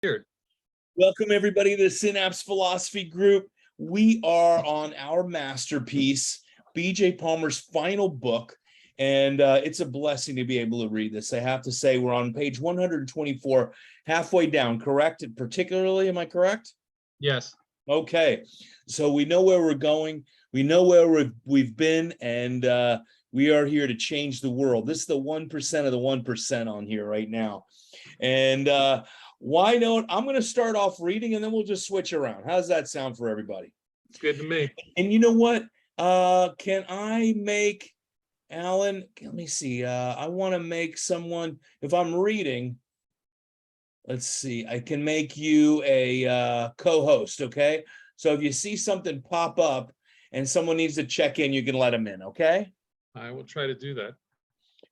Weird. Welcome everybody to the Synapse Philosophy Group. We are on our masterpiece, BJ Palmer's final book, and it's a blessing to be able to read this. I have to say we're on page 124, halfway down, correct? Particularly, am I correct? Yes. Okay, so we know where we're going. We know where we've been, and we are here to change the world. This is the 1% of the 1% on here right now. And why not? I'm going to start off reading and then we'll just switch around. How does that sound for everybody? It's good to me. And you know what? Can I make Alan? Let me see. I want to make someone, if I'm reading, let's see, I can make you a co-host. Okay. So if you see something pop up and someone needs to check in, you can let them in. Okay. I will try to do that.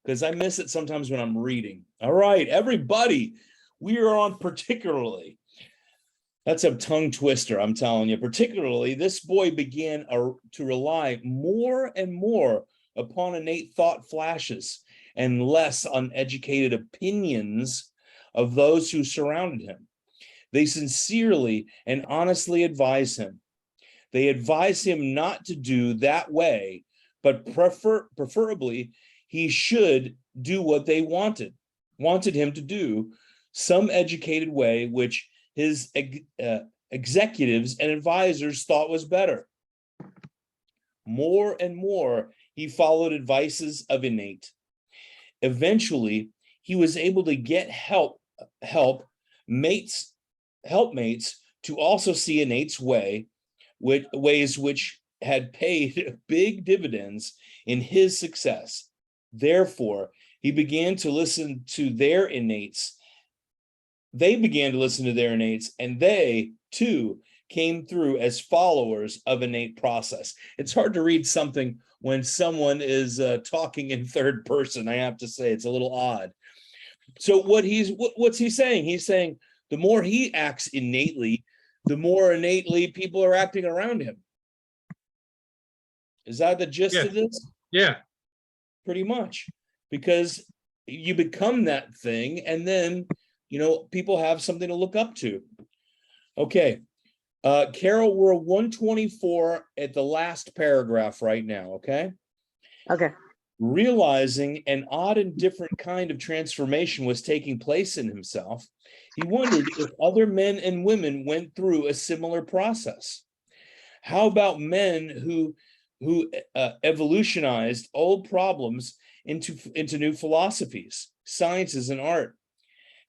Because I miss it sometimes when I'm reading. All right, everybody, we are on particularly. That's a tongue twister, I'm telling you. Particularly, this boy began to rely more and more upon innate thought flashes and less on educated opinions of those who surrounded him. They sincerely and honestly advise him. They advise him not to do that way, but preferably he should do what they wanted him to do, some educated way, which his executives and advisors thought was better. More and more, he followed advices of innate. Eventually, he was able to get helpmates to also see innate's ways which had paid big dividends in his success. Therefore, he began to listen to their innates. They began to listen to their innates, and they, too, came through as followers of innate process. It's hard to read something when someone is talking in third person. I have to say, it's a little odd. So what's he saying? He's saying the more he acts innately, the more innately people are acting around him. Is that the gist of this? Yeah. Pretty much, because you become that thing and then, people have something to look up to. Okay. Carol, we're 124 at the last paragraph right now. Okay. Okay. Realizing an odd and different kind of transformation was taking place in himself, he wondered if other men and women went through a similar process. How about men who evolutionized old problems into new philosophies, sciences, and art?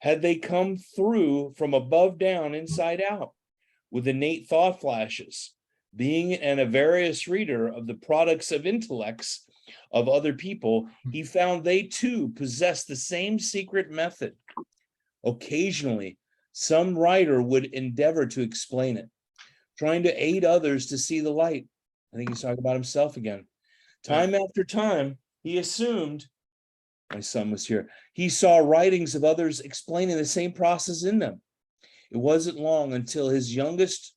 Had they come through from above down, inside out, with innate thought flashes, being an avaricious reader of the products of intellects of other people, he found they too possessed the same secret method. Occasionally, some writer would endeavor to explain it, trying to aid others to see the light. I think he's talking about himself again. Time after time, he assumed, my son was here, he saw writings of others explaining the same process in them. It wasn't long until his youngest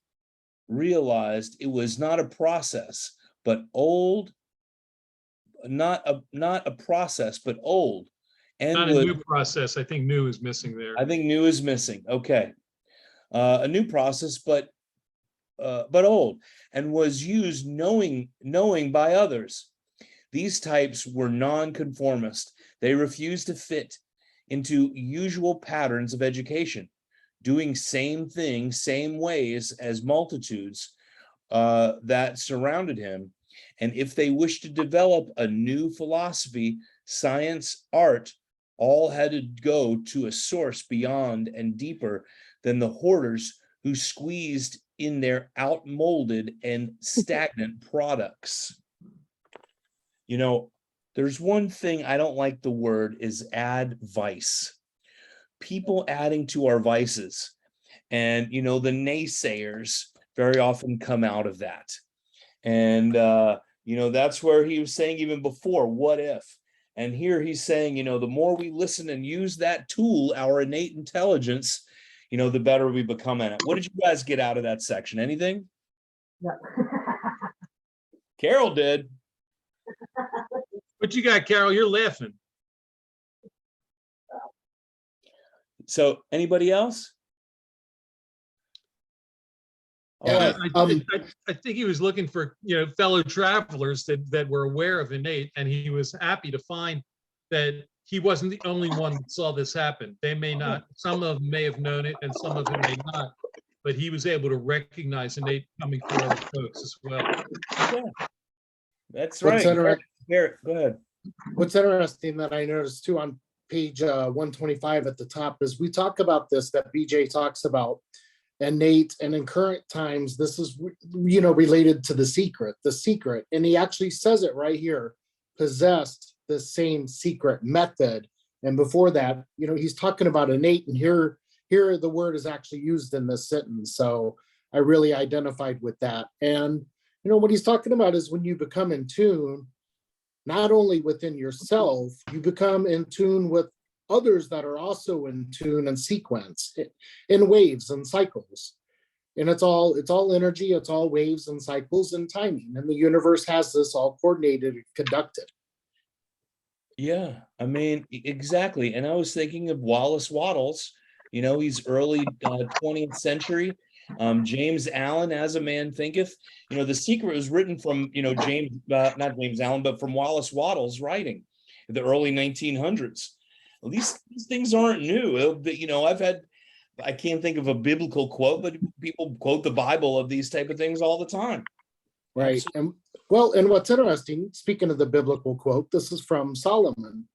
realized it was not a process, but old, not a process, but old. And not a new process. I think new is missing there. I think new is missing. Okay. A new process, but old, and was used knowing by others. These types were nonconformist. They refused to fit into usual patterns of education, doing same thing, same ways as multitudes that surrounded him. And if they wished to develop a new philosophy, science, art, all had to go to a source beyond and deeper than the hoarders who squeezed in their outmolded and stagnant products. There's one thing I don't like the word is advice. People adding to our vices. And, the naysayers very often come out of that. And, that's where he was saying even before, what if? And here he's saying, the more we listen and use that tool, our innate intelligence, the better we become at it. What did you guys get out of that section? Anything? Yeah. Carol did. What you got, Carol? You're laughing. So anybody else? All Yeah. right. I think he was looking for, fellow travelers that were aware of innate, and he was happy to find that he wasn't the only one that saw this happen. They may not, some of them may have known it and some of them may not, but he was able to recognize innate coming through other folks as well. Yeah. That's What's right. inter- Garrett, go ahead. What's interesting that I noticed too on page 125 at the top is we talk about this, that BJ talks about innate, and in current times, this is, related to the secret, and he actually says it right here, possessed the same secret method. And before that, he's talking about innate, and here the word is actually used in this sentence. So I really identified with that. And what he's talking about is when you become in tune, not only within yourself, you become in tune with others that are also in tune and sequence in waves and cycles. And it's all energy, it's all waves and cycles and timing. And the universe has this all coordinated and conducted. Yeah, I mean, exactly. And I was thinking of Wallace Wattles, he's early 20th century. James Allen, As a Man Thinketh. The Secret was written from, James, not James Allen, but from Wallace Wattles' writing in the early 1900s. Well, these things aren't new. I can't think of a biblical quote, but people quote the Bible of these type of things all the time. Right. And what's interesting, speaking of the biblical quote, this is from Solomon,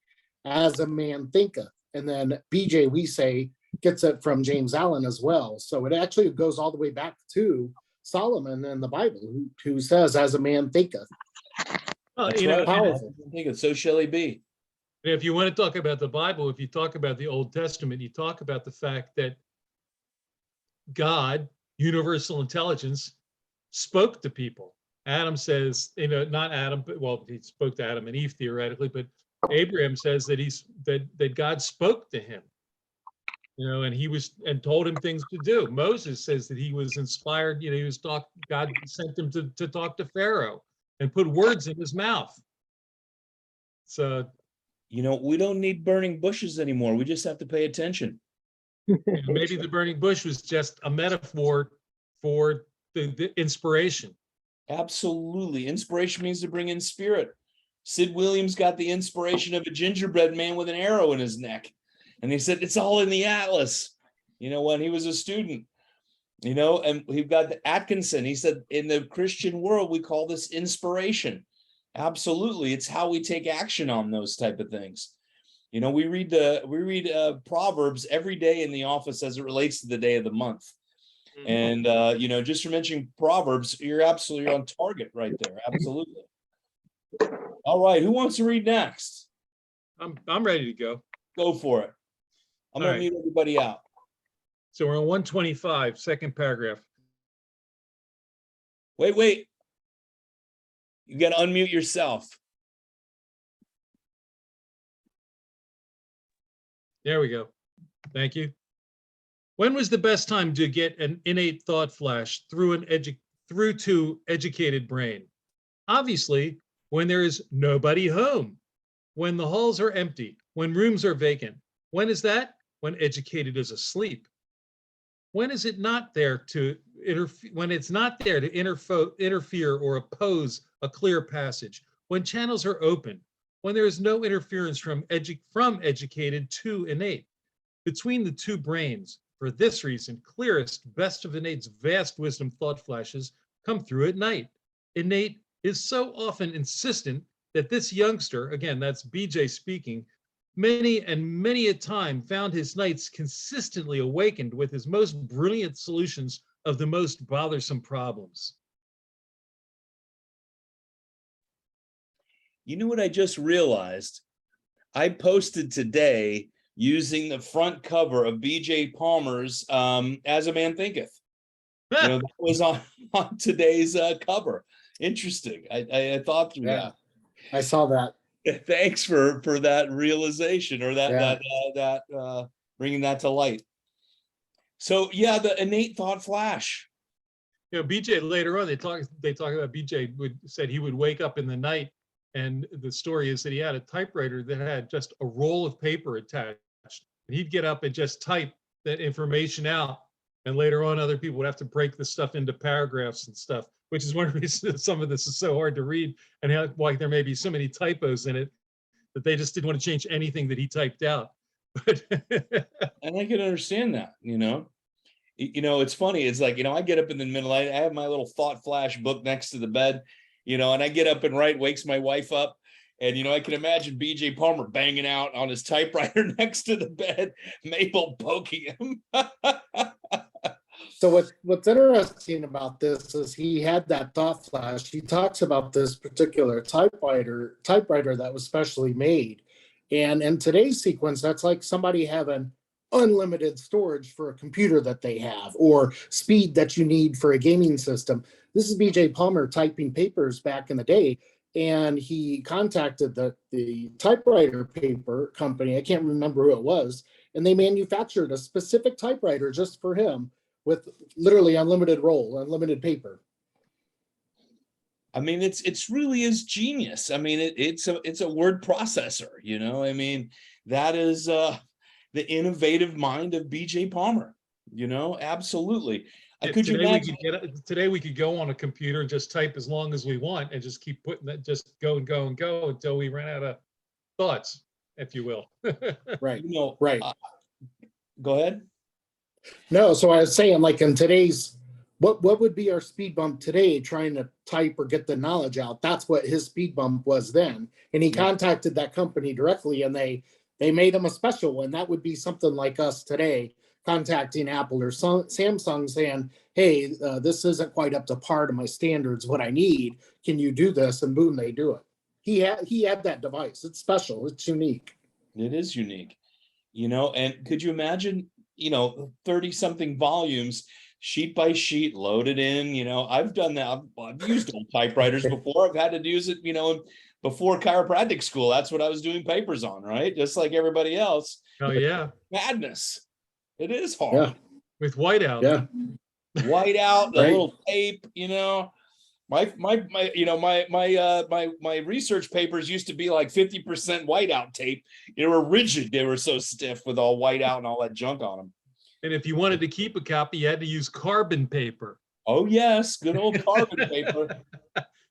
as a man thinketh. And then BJ, we say, gets it from James Allen as well. So it actually goes all the way back to Solomon in the Bible, who says, as a man thinketh. Well, That's you know, right. Powerful. So shall he be. if you want to talk about the Bible, if you talk about the Old Testament, you talk about the fact that God, universal intelligence, spoke to people. Adam says, not Adam, but he spoke to Adam and Eve theoretically, but Abraham says that that God spoke to him, and told him things to do. Moses says that he was inspired, God sent him to talk to Pharaoh and put words in his mouth. So, we don't need burning bushes anymore. We just have to pay attention. maybe the burning bush was just a metaphor for the inspiration. Absolutely. Inspiration means to bring in spirit. Sid Williams got the inspiration of a gingerbread man with an arrow in his neck. And he said, it's all in the Atlas, when he was a student, and we've got the Atkinson. He said, in the Christian world, we call this inspiration. Absolutely. It's how we take action on those type of things. We read Proverbs every day in the office as it relates to the day of the month. And, just to mention Proverbs, you're absolutely on target right there. Absolutely. All right. Who wants to read next? I'm ready to go. Go for it. I'm going to mute everybody out. So we're on 125, second paragraph. Wait. You got to unmute yourself. There we go. Thank you. When was the best time to get an innate thought flash through to educated brain? Obviously, when there is nobody home, when the halls are empty, when rooms are vacant. When is that? When educated is asleep. When is it not there to interfere? When it's not there to interfere or oppose a clear passage. When channels are open. When there is no interference from educated to innate. Between the two brains, for this reason, clearest, best of innate's vast wisdom thought flashes come through at night. Innate is so often insistent that this youngster, again, that's BJ speaking, many a time found his nights consistently awakened with his most brilliant solutions of the most bothersome problems. You know what I just realized? I posted today using the front cover of BJ Palmer's As a Man Thinketh. That was on today's cover. Interesting. I thought through that. I saw that. Thanks for that realization, or that bringing that to light. So yeah, the innate thought flash. BJ later on, they talk about BJ said he would wake up in the night, and the story is that he had a typewriter that had just a roll of paper attached. And he'd get up and just type that information out, And later on, other people would have to break the stuff into paragraphs and stuff, which is one of the reasons some of this is so hard to read, and why there may be so many typos in it, that they just didn't want to change anything that he typed out. But And I can understand that, it's funny. It's like, I get up in the middle, I have my little thought flash book next to the bed, and I get up and write, wakes my wife up. And, I can imagine BJ Palmer banging out on his typewriter next to the bed, Mabel poking him. So what's interesting about this is he had that thought flash. He talks about this particular typewriter that was specially made. And in today's sequence, that's like somebody having unlimited storage for a computer that they have, or speed that you need for a gaming system. This is BJ Palmer typing papers back in the day. And he contacted the typewriter paper company. I can't remember who it was. And they manufactured a specific typewriter just for him, with literally unlimited roll, unlimited paper. I mean, it's really is genius. I mean, it's a word processor, that is the innovative mind of BJ Palmer, absolutely. Today we could go on a computer and just type as long as we want and just keep putting that, just go and go and go until we run out of thoughts, if you will. Right. Right. Go ahead. No, so I was saying, like, in today's, what would be our speed bump today, trying to type or get the knowledge out? That's what his speed bump was then. And he contacted that company directly, and they made him a special one. That would be something like us today contacting Apple or Samsung saying, hey, this isn't quite up to par to my standards, what I need. Can you do this? And boom, they do it. He had that device. It's special. It's unique. It is unique, and could you imagine, 30 something volumes, sheet by sheet, loaded in, I've done that. I've used old typewriters before. I've had to use it, before chiropractic school. That's what I was doing papers on, right? Just like everybody else. Oh yeah. Madness. It is hard. Yeah. With whiteout. Yeah. Whiteout, the Right. little tape, my research papers used to be like 50% whiteout tape. They were rigid. They were so stiff with all whiteout and all that junk on them. And if you wanted to keep a copy, you had to use carbon paper. Oh yes, good old carbon paper.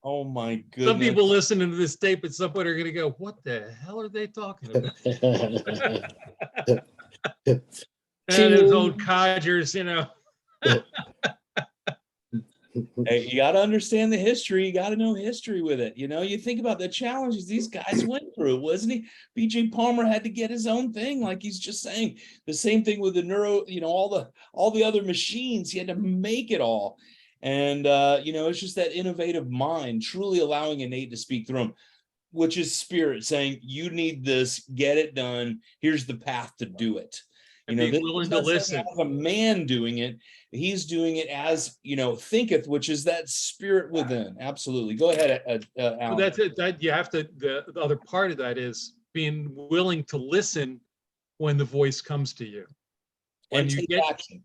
Oh my goodness. Some people listening to this tape at some point are going to go, what the hell are they talking about? And his old codgers, Hey, you got to understand the history. You got to know history with it. You think about the challenges these guys went through, wasn't he? BJ Palmer had to get his own thing, like he's just saying. The same thing with the neuro, all the other machines. He had to make it all. And, it's just that innovative mind, truly allowing innate to speak through him, which is spirit saying, you need this, get it done. Here's the path to do it. And be willing to listen. As a man doing it, he's doing it as, thinketh, which is that spirit within. Absolutely. Go ahead, Alan. Well, that's it. That you have to. The other part of that is being willing to listen when the voice comes to you. And take action.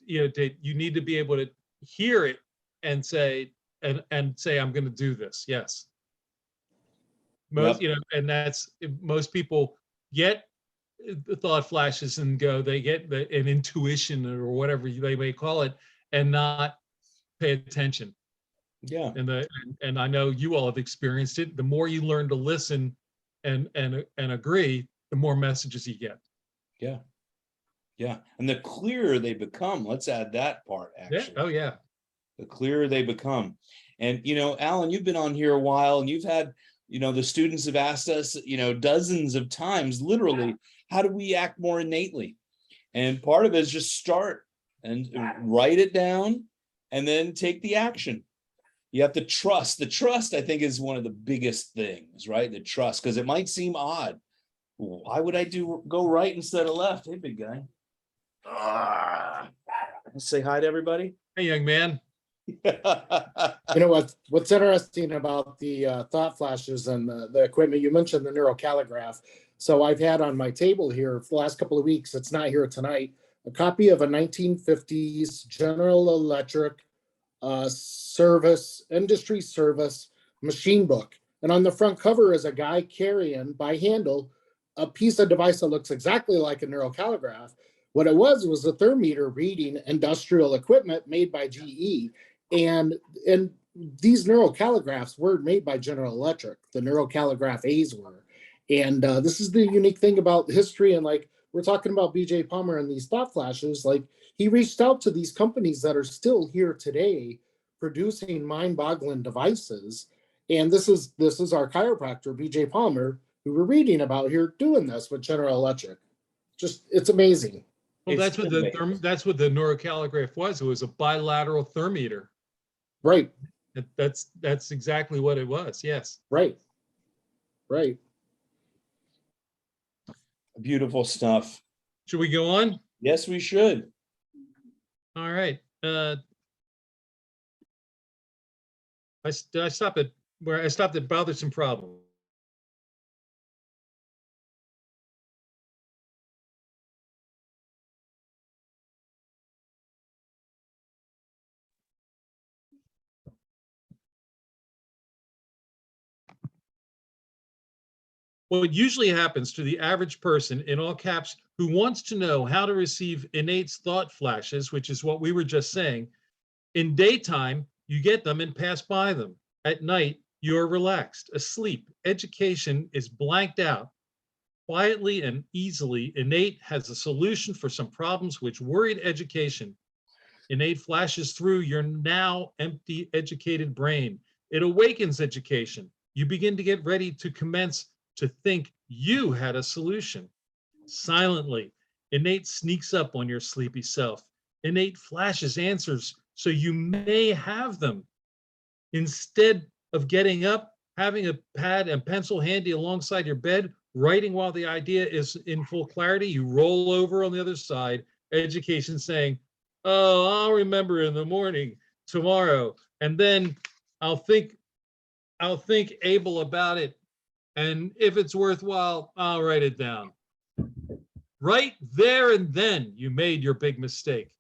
You need to be able to hear it and say, I'm going to do this. Yes. And that's, most people get the thought flashes and go, they get an intuition or whatever they may call it, and not pay attention. Yeah. And I know you all have experienced it. The more you learn to listen and agree, the more messages you get. Yeah. Yeah. And the clearer they become. Let's add that part, actually. Yeah. Oh yeah. The clearer they become. And, Alan, you've been on here a while, and you've had, the students have asked us, dozens of times, literally, how do we act more innately? And part of it is just start and write it down and then take the action. You have to trust. The trust, I think, is one of the biggest things, right? The trust, because it might seem odd. Why would I go right instead of left? Hey, big guy. Say hi to everybody. Hey, young man. What's interesting about the thought flashes and the equipment, you mentioned the neurocalligraph. So I've had on my table here for the last couple of weeks, it's not here tonight, a copy of a 1950s General Electric industry service machine book. And on the front cover is a guy carrying by handle a piece of device that looks exactly like a neurocalligraph, What it was a thermometer reading industrial equipment made by GE. And these neurocalligraphs were made by General Electric. The neurocalligraph A's were. And this is the unique thing about history. And like we're talking about BJ Palmer and these thought flashes, like he reached out to these companies that are still here today producing mind-boggling devices. And this is our chiropractor, BJ Palmer, who we're reading about here doing this with General Electric. Just it's amazing. Well, It's amazing. that's what the neurocalligraph was. It was a bilateral thermometer. Right. That's exactly what it was. Yes. Right. Right. Beautiful stuff. Should we go on? Yes, we should. All right. I stopped at where I stopped at bothersome problem. What usually happens to the average person, in all caps, who wants to know how to receive innate thought flashes, which is what we were just saying, in daytime, you get them and pass by them. At night, you're relaxed, asleep. Education is blanked out. Quietly and easily, innate has a solution for some problems which worried education. Innate flashes through your now empty, educated brain. It awakens education. You begin to get ready to commence to think you had a solution. Silently, innate sneaks up on your sleepy self. Innate flashes answers so you may have them. Instead of getting up, having a pad and pencil handy alongside your bed, writing while the idea is in full clarity, you roll over on the other side, education saying, oh, I'll remember in the morning, tomorrow, and then I'll think able about it. And if it's worthwhile, I'll write it down. Right there and then, you made your big mistake.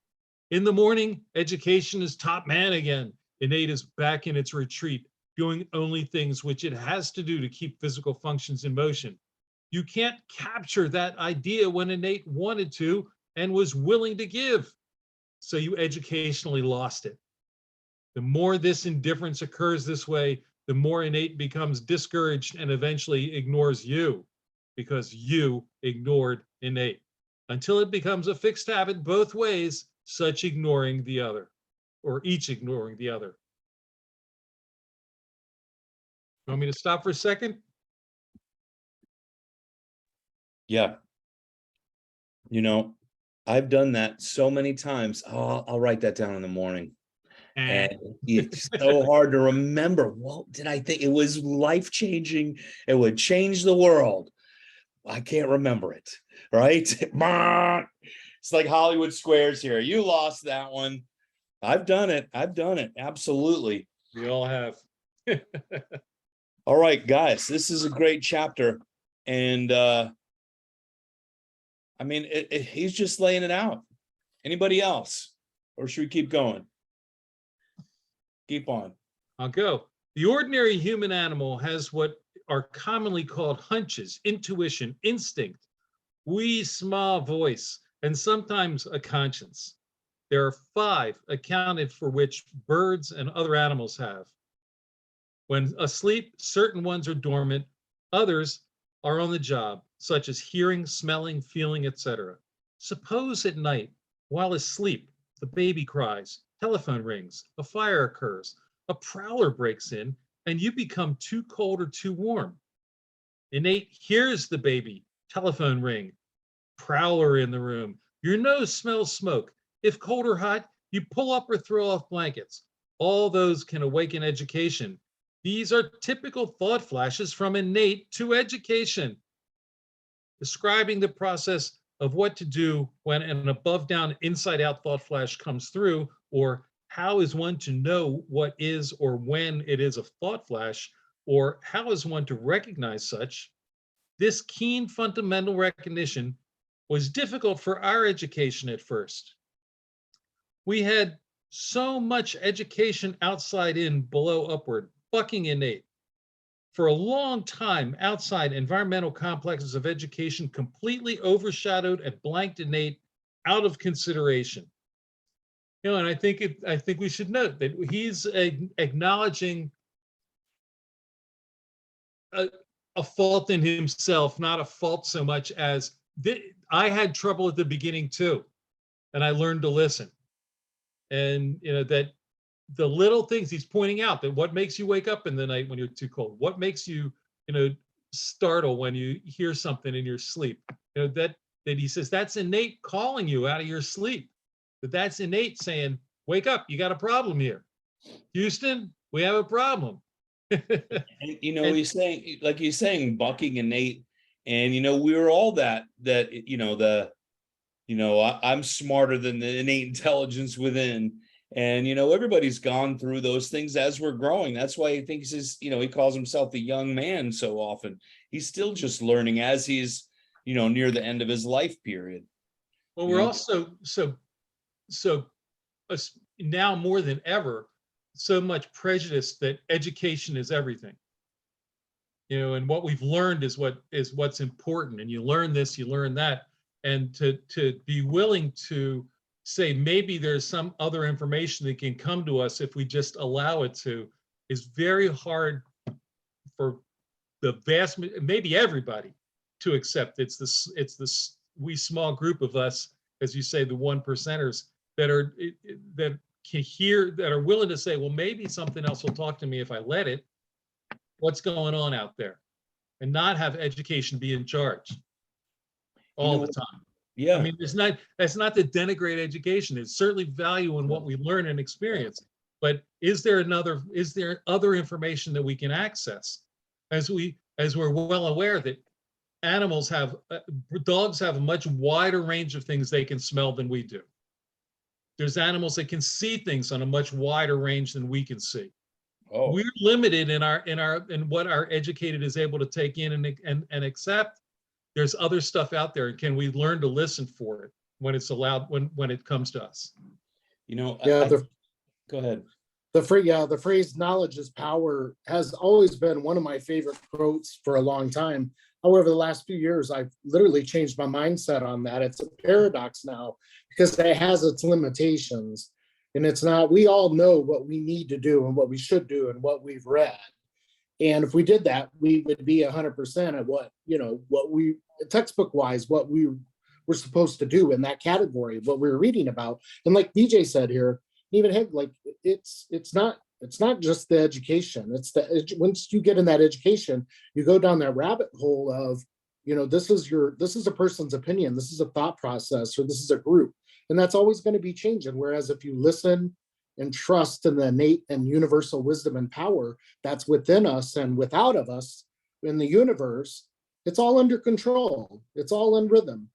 In the morning, education is top man again. Innate is back in its retreat, doing only things which it has to do to keep physical functions in motion. You can't capture that idea when innate wanted to and was willing to give. So you educationally lost it. The more this indifference occurs this way, the more innate becomes discouraged and eventually ignores you because you ignored innate until it becomes a fixed habit both ways, such ignoring the other or each ignoring the other. You want me to stop for a second? Yeah. You know, I've done that so many times. Oh, I'll write that down in the morning. And it's so hard to remember. What did I think? It was life-changing. It would change the world. I can't remember it, right? It's like Hollywood Squares here. You lost that one. I've done it. Absolutely. We all have. All right, guys, this is a great chapter. And I mean, he's just laying it out. Anybody else? Or should we keep going? Keep on. I'll go. The ordinary human animal has what are commonly called hunches, intuition, instinct, wee small voice, and sometimes a conscience. There are 5 accounted for which birds and other animals have. When asleep, certain ones are dormant, others are on the job, such as hearing, smelling, feeling, etc. Suppose at night, while asleep, the baby cries, telephone rings, a fire occurs, a prowler breaks in, and you become too cold or too warm. Innate hears the baby, telephone ring, prowler in the room. Your nose smells smoke. If cold or hot, you pull up or throw off blankets. All those can awaken education. These are typical thought flashes from innate to education, describing the process of what to do when an above-down, inside-out thought flash comes through, or how is one to know what is or when it is a thought flash, or how is one to recognize such. This keen fundamental recognition was difficult for our education at first. We had so much education outside in, below upward, bucking innate. For a long time, outside environmental complexes of education completely overshadowed and blanked innate out of consideration. You know, and I think we should note that he's acknowledging a fault in himself, not a fault so much as I had trouble at the beginning too, and I learned to listen. And you know that the little things he's pointing out, that what makes you wake up in the night when you're too cold, what makes you, you know, startle when you hear something in your sleep, you know, that he says that's innate calling you out of your sleep, that's innate saying, wake up, you got a problem here, Houston, we have a problem. And, you know, he's saying, like he's saying, bucking innate, and you know, we were all that you know, I'm smarter than the innate intelligence within. And, you know, everybody's gone through those things as we're growing. That's why he thinks he's, you know, he calls himself the young man so often. He's still just learning as he's, you know, near the end of his life period. Well, we're also now more than ever, so much prejudice that education is everything. You know, and what we've learned is what's important. And you learn this, you learn that. And to be willing to say maybe there's some other information that can come to us if we just allow it to, is very hard for the vast, maybe everybody, to accept. It's this wee small group of us, as you say, the 1%ers that can hear, that are willing to say, well, maybe something else will talk to me if I let it. What's going on out there? And not have education be in charge all the time. Yeah. I mean, that's not to denigrate education. There's certainly value in what we learn and experience. But is there other information that we can access? As we're well aware that dogs have a much wider range of things they can smell than we do. There's animals that can see things on a much wider range than we can see. Oh. We're limited in what our educated is able to take in and accept. There's other stuff out there. Can we learn to listen for it when it's allowed, when it comes to us? You know, yeah. Go ahead. The phrase "knowledge is power" has always been one of my favorite quotes for a long time. However, the last few years, I've literally changed my mindset on that. It's a paradox now because it has its limitations, and it's not. We all know what we need to do and what we should do and what we've read. And if we did that, we would be 100% of what we textbook wise, what we were supposed to do in that category, what we were reading about. And like BJ said here, even Haig, like it's not just the education. It's once you get in that education, you go down that rabbit hole of, you know, this is a person's opinion, this is a thought process, or this is a group. And that's always going to be changing. Whereas if you listen and trust in the innate and universal wisdom and power that's within us and without of us in the universe, it's all under control. It's all in rhythm.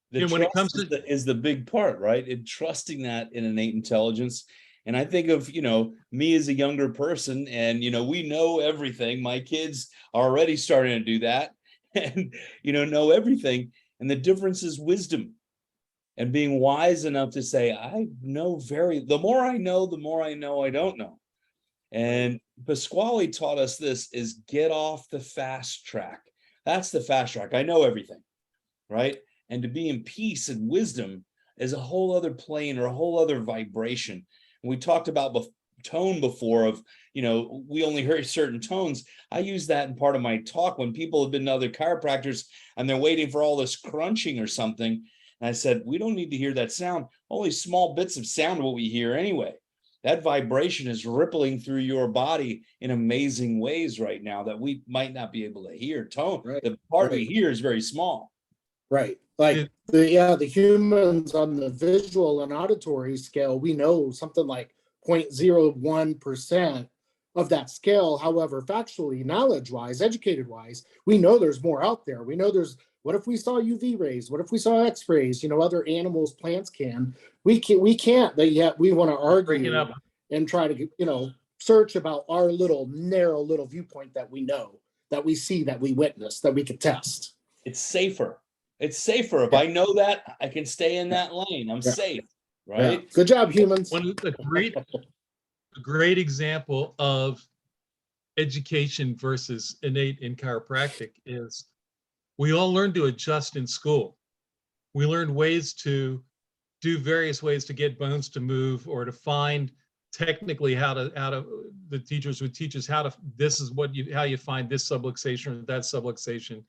When it comes to is the big part, right? In trusting that in innate intelligence. And I think of, you know, me as a younger person, and, you know, we know everything. My kids are already starting to do that and, you know everything. And the difference is wisdom. And being wise enough to say, the more I know, the more I know I don't know. And Pasquale taught us this is get off the fast track. That's the fast track. I know everything, right? And to be in peace and wisdom is a whole other plane or a whole other vibration. And we talked about tone before of, you know, we only hear certain tones. I use that in part of my talk when people have been to other chiropractors and they're waiting for all this crunching or something. And I said, we don't need to hear that sound. Only small bits of sound what we hear anyway. That vibration is rippling through your body in amazing ways right now that we might not be able to hear. Tone, right. The part we hear is very small. Right. Like the humans on the visual and auditory scale, we know something like 0.01% of that scale. However, factually, knowledge-wise, educated-wise, we know there's more out there. We know what if we saw UV rays? What if we saw X-rays? You know, other animals, plants can. We can't, but yet we want to argue and try to, you know, search about our narrow little viewpoint that we know, that we see, that we witness, that we could test. It's safer. It's safer. If I know that, I can stay in that lane. I'm safe, right? Yeah. Good job, humans. A great example of education versus innate in chiropractic is we all learn to adjust in school. we learned ways to do various ways to get bones to move, or to find technically how to the teachers would teach us how to, this is what you, how you find this subluxation or that subluxation.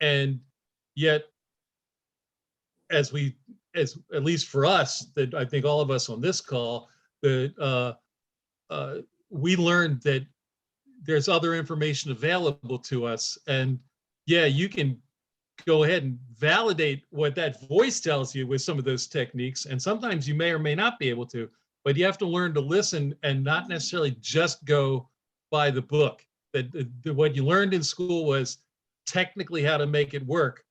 And yet, as at least for us, that I think all of us on this call, that we learned that there's other information available to us. And yeah, you can go ahead and validate what that voice tells you with some of those techniques. And sometimes you may or may not be able to, but you have to learn to listen and not necessarily just go by the book. That what you learned in school was technically how to make it work.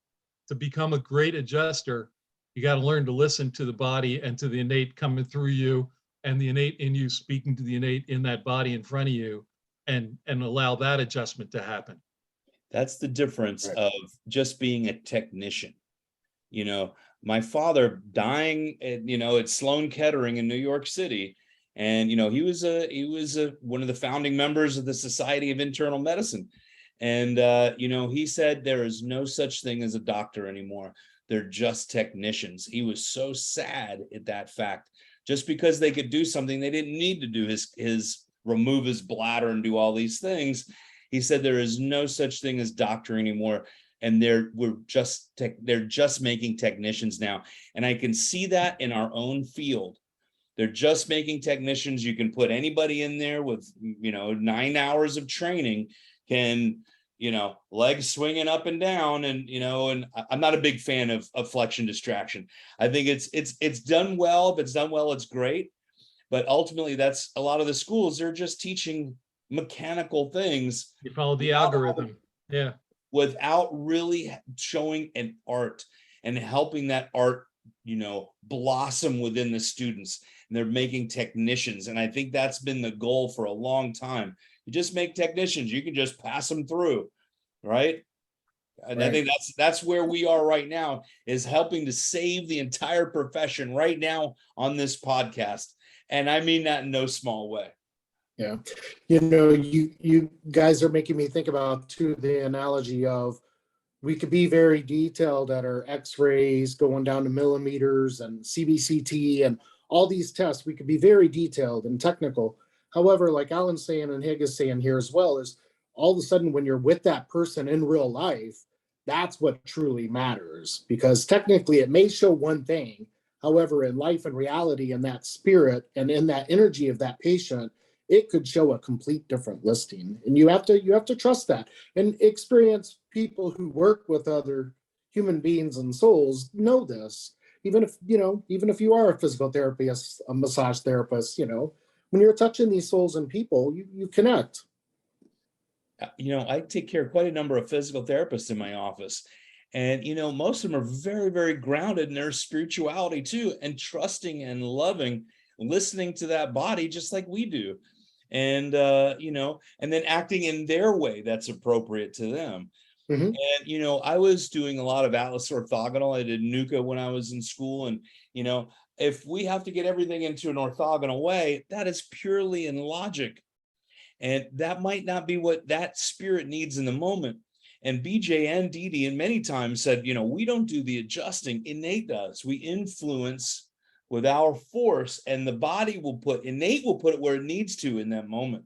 To become a great adjuster, you got to learn to listen to the body and to the innate coming through you, and the innate in you speaking to the innate in that body in front of you, and allow that adjustment to happen. That's the difference Right. of just being a technician. You know, my father dying at Sloan Kettering in New York City. And, he was one of the founding members of the Society of Internal Medicine. And, he said there is no such thing as a doctor anymore. They're just technicians. He was so sad at that fact. Just because they could do something, they didn't need to do his remove his bladder and do all these things. He said there is no such thing as doctor anymore. And they're just making technicians now. And I can see that in our own field. They're just making technicians. You can put anybody in there with, 9 hours of training, can, legs swinging up and down. And, and I'm not a big fan of flexion distraction. I think it's done well. If it's done well, it's great. But ultimately, that's a lot of the schools, they're just teaching mechanical things. You follow the algorithm. Yeah. Without really showing an art and helping that art, blossom within the students. And they're making technicians. And I think that's been the goal for a long time. You just make technicians, you can just pass them through, right? And Right. I think that's where we are right now, is helping to save the entire profession right now on this podcast. And I mean that in no small way. Yeah. You guys are making me think about too the analogy of, we could be very detailed at our x-rays going down to millimeters and CBCT and all these tests. We could be very detailed and technical. However, like Alan's saying and Haig is saying here as well, is all of a sudden when you're with that person in real life, that's what truly matters. Because technically it may show one thing. However, in life and reality and that spirit and in that energy of that patient, it could show a complete different listing. And you have to trust that. And experienced people who work with other human beings and souls know this. Even if you are a physical therapist, a massage therapist, when you're touching these souls and people, you connect. I take care of quite a number of physical therapists in my office. And, most of them are very, very grounded in their spirituality too, and trusting and loving, listening to that body just like we do. And, and then acting in their way that's appropriate to them. Mhm. And, I was doing a lot of Atlas orthogonal. I did NUCA when I was in school. And, if we have to get everything into an orthogonal way, that is purely in logic. And that might not be what that spirit needs in the moment. And BJ and Dee Dee, and many times said, we don't do the adjusting, innate does. We influence with our force, and the body innate will put it where it needs to in that moment.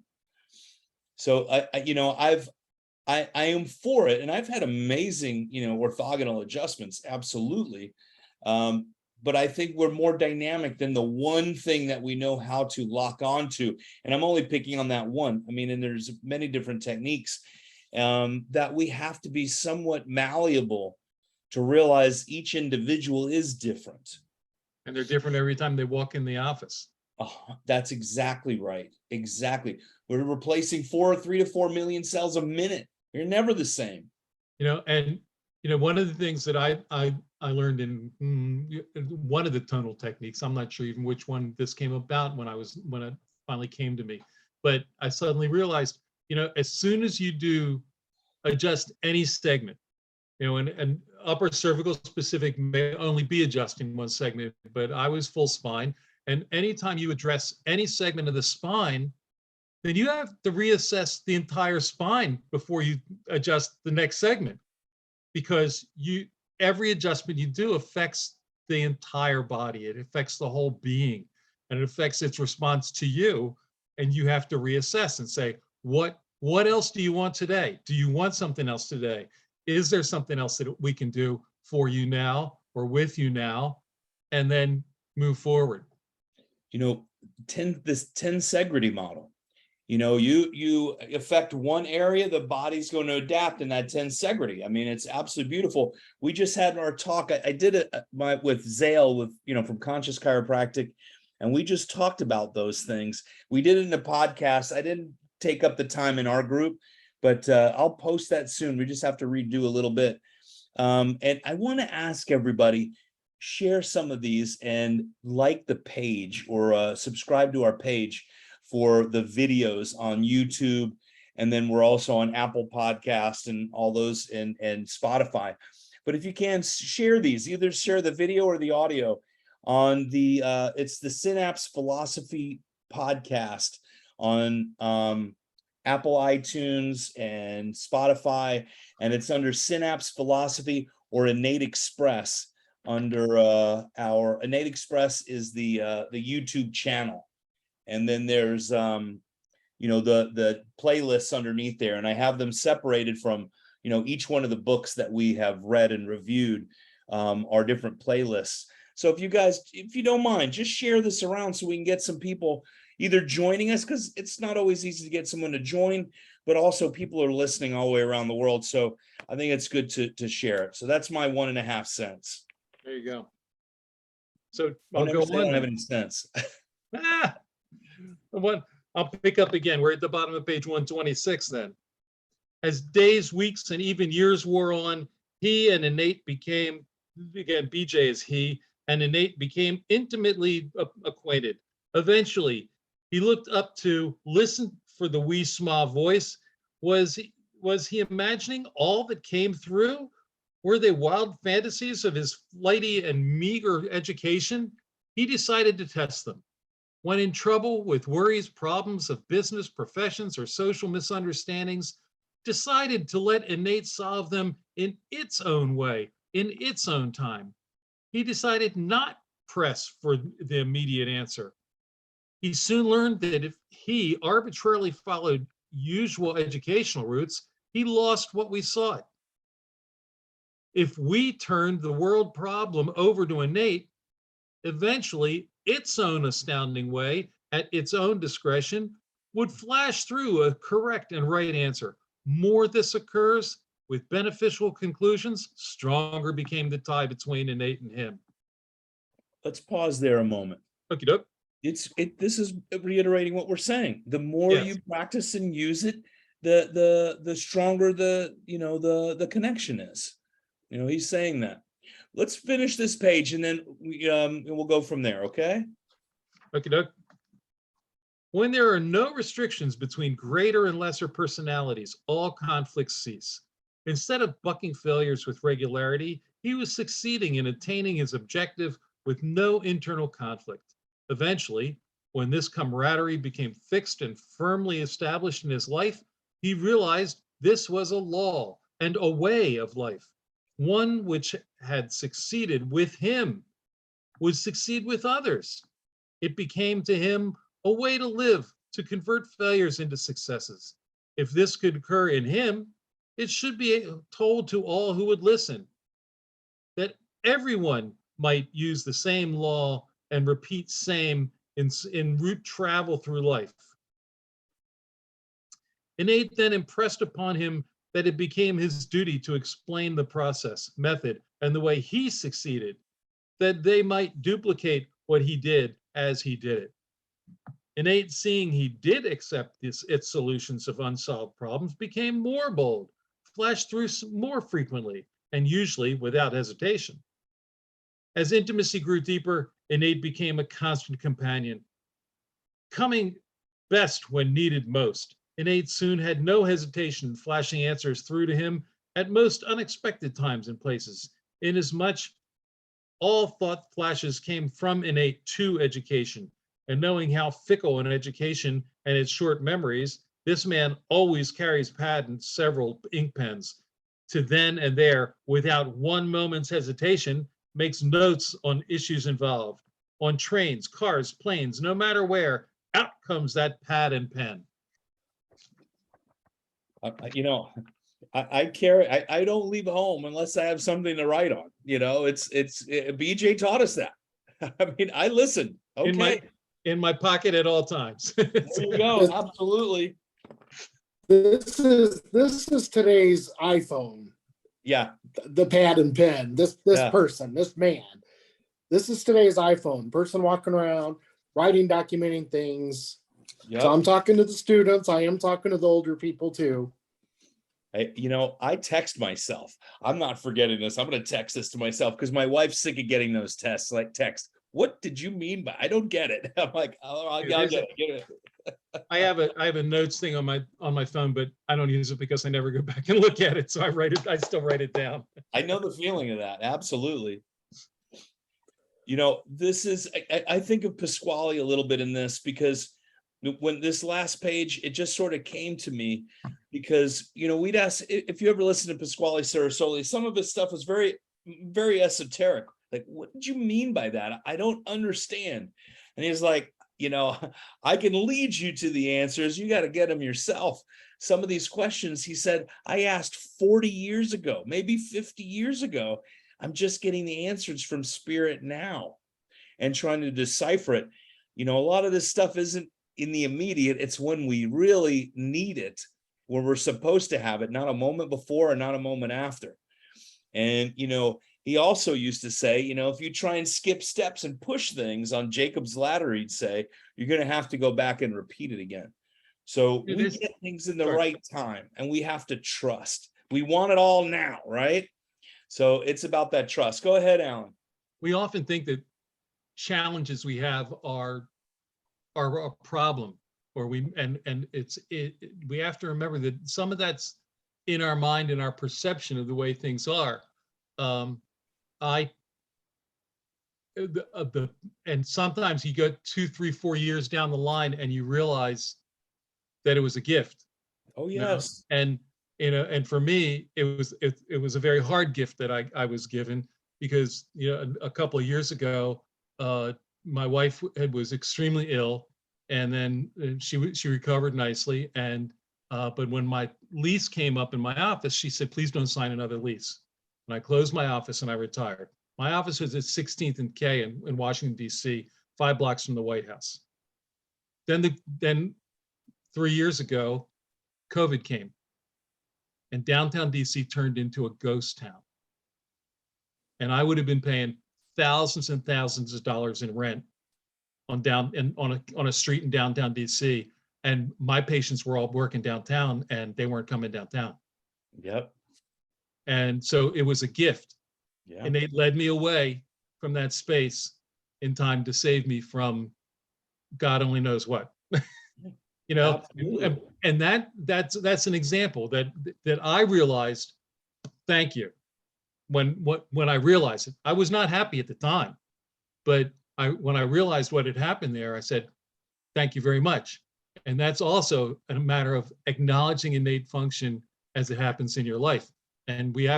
So I am for it, and I've had amazing, orthogonal adjustments, absolutely. But I think we're more dynamic than the one thing that we know how to lock onto. And I'm only picking on that one. I mean, and there's many different techniques that we have to be somewhat malleable to realize each individual is different. And they're different every time they walk in the office. Oh, that's exactly right. Exactly. We're replacing 3 to 4 million cells a minute. You're never the same. And one of the things that I learned in one of the tonal techniques, I'm not sure even which one this came about when it finally came to me, but I suddenly realized, as soon as you do adjust any segment, and upper cervical specific may only be adjusting one segment, but I was full spine. And anytime you address any segment of the spine, then you have to reassess the entire spine before you adjust the next segment, because every adjustment you do affects the entire body. It affects the whole being, and it affects its response to you. And you have to reassess and say, what else do you want today? Do you want something else today? Is there something else that we can do for you now or with you now? And then move forward. You know, this tensegrity model. You know, you affect one area, the body's going to adapt in that tensegrity. I mean, it's absolutely beautiful. We just had our talk. I did it with Zale, with, you know, from Conscious Chiropractic, and we just talked about those things. We did it in a podcast. I didn't take up the time in our group, but I'll post that soon. We just have to redo a little bit. And I want to ask everybody, share some of these and like the page, or subscribe to our page for the videos on YouTube. And then we're also on Apple Podcast and all those, and Spotify. But if you can, share these, either share the video or the audio on the, it's the Synapse Philosophy podcast on Apple iTunes and Spotify, and it's under Synapse Philosophy or Innate Express under our Innate Express is the YouTube channel. And then there's you know, the playlists underneath there, and I have them separated from, you know, each one of the books that we have read and reviewed are different playlists. So if you guys, if you don't mind, just share this around so we can get some people either joining us, because it's not always easy to get someone to join, but also people are listening all the way around the world. So I think it's good to share it. So that's my 1.5 cents. There you go. So I'll I'll never go say I don't on. have any sense. I'll pick up again. We're at the bottom of page 126 then. As days, weeks, and even years wore on, he and Innate became, again, BJ is he, and Innate became intimately acquainted. Eventually, he looked up to listen for the wee small voice. Was he imagining all that came through? Were they wild fantasies of his flighty and meager education? He decided to test them. When in trouble with worries, problems of business, professions, or social misunderstandings, decided to let Innate solve them in its own way, in its own time. He decided not press for the immediate answer. He soon learned that if he arbitrarily followed usual educational routes, he lost what we sought. If we turned the world problem over to Innate, eventually its own astounding way, at its own discretion, would flash through a correct and right answer. More this occurs, with beneficial conclusions, stronger became the tie between Innate and him. Let's pause there a moment. Okie doke. This is reiterating what we're saying. The more Yes. you practice and use it, the stronger the connection is. You know, he's saying that. Let's finish this page and then we'll go from there, okay? Okie doke. When there are no restrictions between greater and lesser personalities, all conflicts cease. Instead of bucking failures with regularity, he was succeeding in attaining his objective with no internal conflict. Eventually, when this camaraderie became fixed and firmly established in his life, he realized this was a law and a way of life, one which had succeeded with him, would succeed with others. It became to him a way to live, to convert failures into successes. If this could occur in him, it should be told to all who would listen that everyone might use the same law and repeat same in route travel through life. Innate then impressed upon him that it became his duty to explain the process, method, and the way he succeeded, that they might duplicate what he did as he did it. Innate, seeing he did accept its solutions of unsolved problems, became more bold, flashed through more frequently, and usually without hesitation. As intimacy grew deeper, Innate became a constant companion, coming best when needed most. Innate soon had no hesitation in flashing answers through to him at most unexpected times and places, inasmuch all thought flashes came from Innate to education. And knowing how fickle an education and its short memories, this man always carries pad and several ink pens. to then and there without one moment's hesitation, makes notes on issues involved, on trains, cars, planes, no matter where, out comes that pad and pen. You know, I carry, I don't leave home unless I have something to write on, you know, BJ taught us that. I mean, I listen, okay, In my pocket at all times. there you go, absolutely. This is today's iPhone, Yeah, the pad and pen. This Yeah. person, this man. This is today's iPhone. Person walking around, writing, documenting things. yep. So I'm talking to the students. I am talking to the older people too. I text myself. I'm not forgetting this. I'm going to text this to myself because my wife's sick of getting those tests, like text. What did you mean by? I don't get it. I'm like, oh, I'll get it. I have a notes thing on my phone, but I don't use it because I never go back and look at it. So I still write it down. I know the feeling of that. Absolutely. This is, I think of Pasquale a little bit in this because when this last page, it just sort of came to me because, we'd ask if you ever listen to Pasquale Sarasoli, some of his stuff was very, very esoteric. Like, what did you mean by that? I don't understand. And he's like, I can lead you to the answers. You got to get them yourself. Some of these questions, he said, I asked 40 years ago, maybe 50 years ago. I'm just getting the answers from spirit now and trying to decipher it. A lot of this stuff isn't in the immediate. It's when we really need it, when we're supposed to have it, not a moment before and not a moment after. And, he also used to say, if you try and skip steps and push things on Jacob's ladder, he'd say, you're going to have to go back and repeat it again. So we get things in the right time and we have to trust. We want it all now, right? So it's about that trust. Go ahead, Alan. We often think that challenges we have are a problem, or we have to remember that some of that's in our mind and our perception of the way things are. And sometimes you go 2, 3, 4 years down the line and you realize that it was a gift. Oh, yes. And for me, it was a very hard gift that I was given because, a couple of years ago, my wife was extremely ill, and then she recovered nicely. And but when my lease came up in my office, she said, please don't sign another lease. And I closed my office and I retired. My office was at 16th and K in Washington, D.C., 5 blocks from the White House. Then 3 years ago, COVID came. And downtown DC turned into a ghost town. And I would have been paying thousands and thousands of dollars in rent on a street in downtown DC. And my patients were all working downtown and they weren't coming downtown. Yep. And so it was a gift. Yeah. And they led me away from that space in time to save me from God only knows what. And that's an example that I realized, thank you. When I realized it, I was not happy at the time, but when I realized what had happened there, I said, thank you very much. And that's also a matter of acknowledging innate function as it happens in your life. And we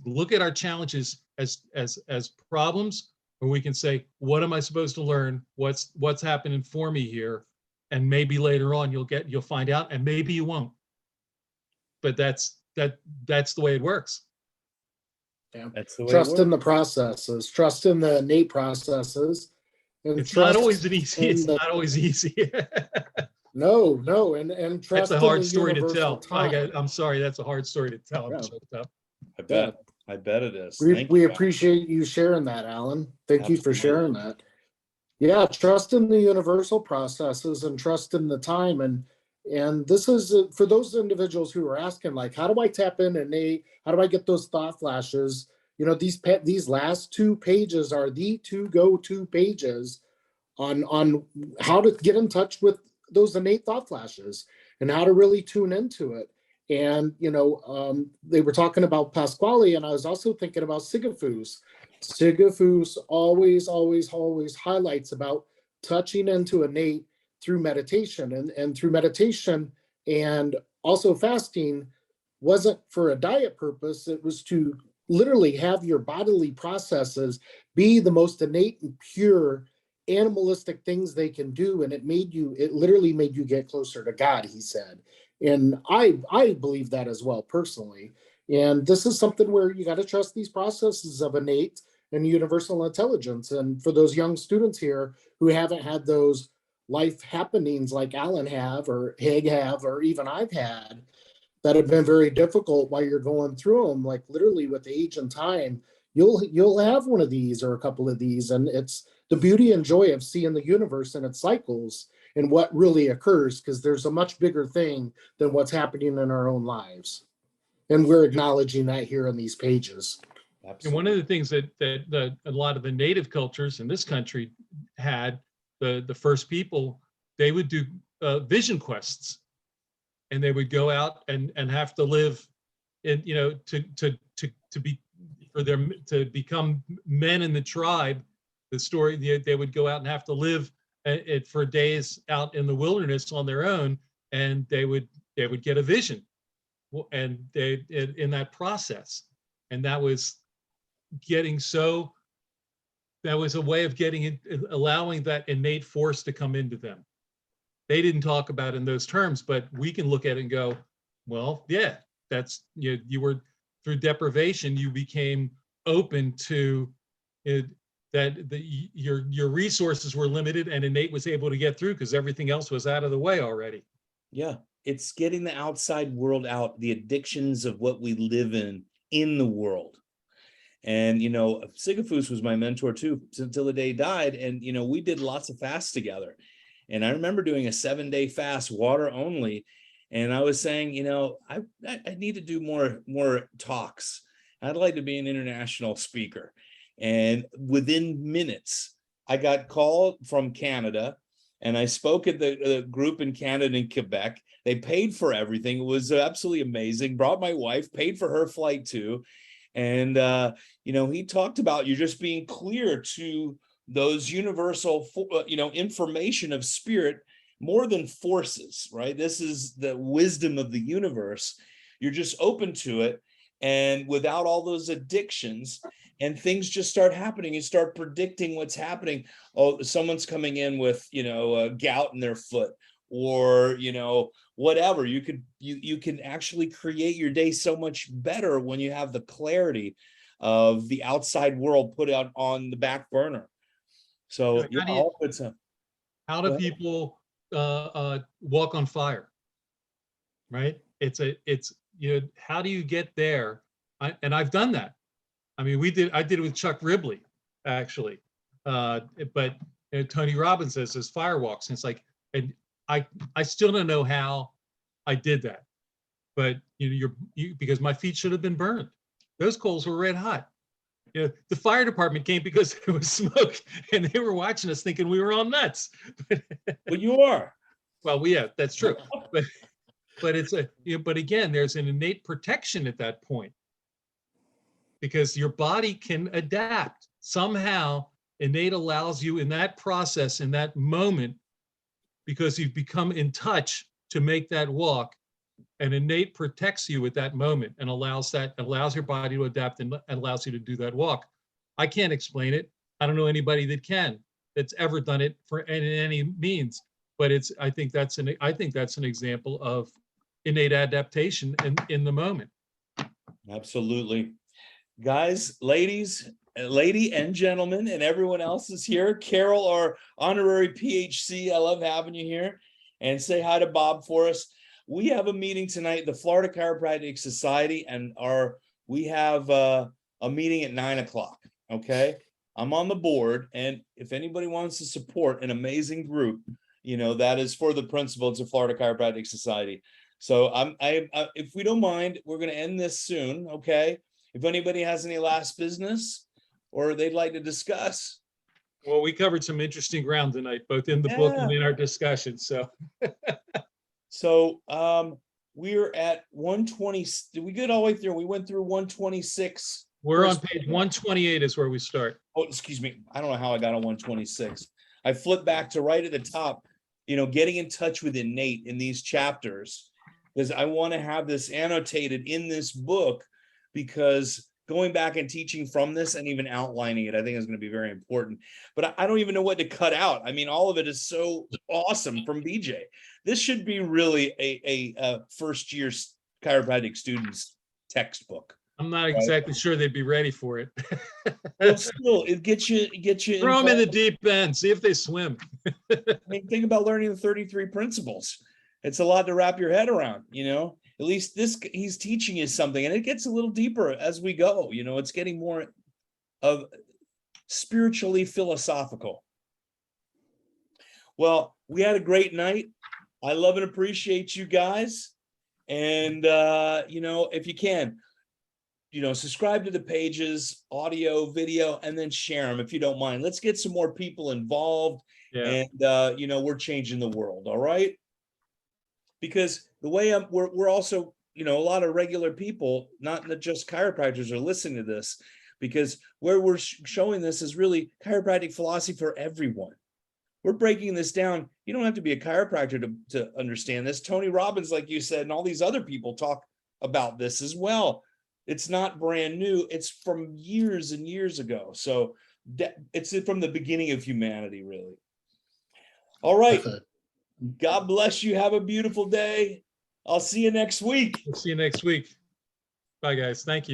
look at our challenges as problems, or we can say, what am I supposed to learn? What's happening for me here? And maybe later on you'll find out, and maybe you won't. But that's the way it works. Yeah. That's the way trust in the processes, trust in the innate processes. And it's not always easy. It's not always easy. No, and trust. That's a hard story to tell. Time. I'm sorry, that's a hard story to tell. Yeah. I bet it is. We appreciate you sharing that, Alan. Thank you for sharing that. Yeah, trust in the universal processes and trust in the time. And this is for those individuals who are asking, like, how do I tap in innate? How do I get those thought flashes? These last 2 pages are the 2 go-to pages on how to get in touch with those innate thought flashes and how to really tune into it. And, they were talking about Pasquale, and I was also thinking about Sigafus. Sigafus always highlights about touching into innate through meditation and through meditation and also fasting. wasn't for a diet purpose. It was to literally have your bodily processes be the most innate and pure animalistic things they can do. And it literally made you get closer to God, he said. And I believe that as well, personally. And this is something where you got to trust these processes of innate and universal intelligence. And for those young students here who haven't had those life happenings like Alan have, or Haig have, or even I've had, that have been very difficult while you're going through them, like literally with age and time, you'll have one of these or a couple of these. And it's the beauty and joy of seeing the universe and its cycles and what really occurs, because there's a much bigger thing than what's happening in our own lives. And we're acknowledging that here in these pages. And one of the things that a lot of the native cultures in this country had, the first people, they would do vision quests, and they would go out and have to live in, to become men in the tribe. The story, they would go out and have to live for days out in the wilderness on their own, and they would get a vision, and they in that process, and that was a way of allowing that innate force to come into them. They didn't talk about it in those terms, but we can look at it and go, well, yeah, that's, you were, through deprivation, you became open to it, that your resources were limited, and innate was able to get through because everything else was out of the way already. Yeah, it's getting the outside world out, the addictions of what we live in the world. And, Sigafus was my mentor too, until the day he died. And, we did lots of fasts together. And I remember doing a 7-day fast, water only. And I was saying, I need to do more talks. I'd like to be an international speaker. And within minutes, I got called from Canada, and I spoke at the group in Canada and Quebec. They paid for everything. It was absolutely amazing. Brought my wife, paid for her flight too. And, he talked about you just being clear to those universal, information of spirit, more than forces, right? This is the wisdom of the universe. You're just open to it. And without all those addictions, and things just start happening, you start predicting what's happening. Oh, someone's coming in with, gout in their foot, or, whatever. You can actually create your day so much better when you have the clarity of the outside world put out on the back burner. So How do people walk on fire? Right? How do you get there? And I've done that. I mean, I did it with Chuck Ribley, actually. But Tony Robbins says his fire walks, and it's like, and I still don't know how I did that, but because my feet should have been burned. Those coals were red hot. The fire department came because there was smoke, and they were watching us thinking we were all nuts. Well, you are. Well, yeah, that's true. But it's but again, there's an innate protection at that point, because your body can adapt. Somehow innate allows you in that process, in that moment, because you've become in touch to make that walk, and innate protects you at that moment and allows your body to adapt and allows you to do that walk. I can't explain it. I don't know anybody that's ever done it in any means, but I think that's an example of innate adaptation in the moment. Absolutely. Guys, lady and gentlemen, and everyone else is here. Carol, our honorary PhD, I love having you here. And say hi to Bob for us. We have a meeting tonight, the Florida Chiropractic Society, and we have a meeting at 9:00. Okay, I'm on the board, and if anybody wants to support an amazing group, that is for the principals of Florida Chiropractic Society. So if we don't mind, we're going to end this soon. Okay. If anybody has any last business or they'd like to discuss. Well, we covered some interesting ground tonight, both in the book and in our discussion. So we're at 120. Did we get all the way through? We went through 126. We're on page 128 is where we start. Oh, excuse me. I don't know how I got on 126. I flipped back to right at the top, getting in touch with innate in these chapters. because I want to have this annotated in this book, because going back and teaching from this and even outlining it, I think is going to be very important. But I don't even know what to cut out. I mean, all of it is so awesome from BJ. This should be really a first year chiropractic students textbook. I'm not exactly sure they'd be ready for it. Well, still, it gets you Throw them in the involved. deep end, see if they swim. I mean, think about learning the 33 principles. It's a lot to wrap your head around, you know. At least he's teaching you something, and it gets a little deeper as we go. You know, it's getting more of spiritually philosophical. Well, we had a great night. I love and appreciate you guys. And you know, if you can, you know, subscribe to the pages, audio, video, and then share them if you don't mind. Let's get some more people involved. Yeah. And you know, we're changing the world. All right. Because the way we're also, you know, a lot of regular people, not just chiropractors, are listening to this, because where we're showing this is really chiropractic philosophy for everyone. We're breaking this down. You don't have to be a chiropractor to understand this. Tony Robbins, like you said, and all these other people talk about this as well. It's not brand new. It's from years and years ago. So it's from the beginning of humanity, really. All right. God bless you. Have a beautiful day. I'll see you next week. We'll see you next week. Bye, guys. Thank you.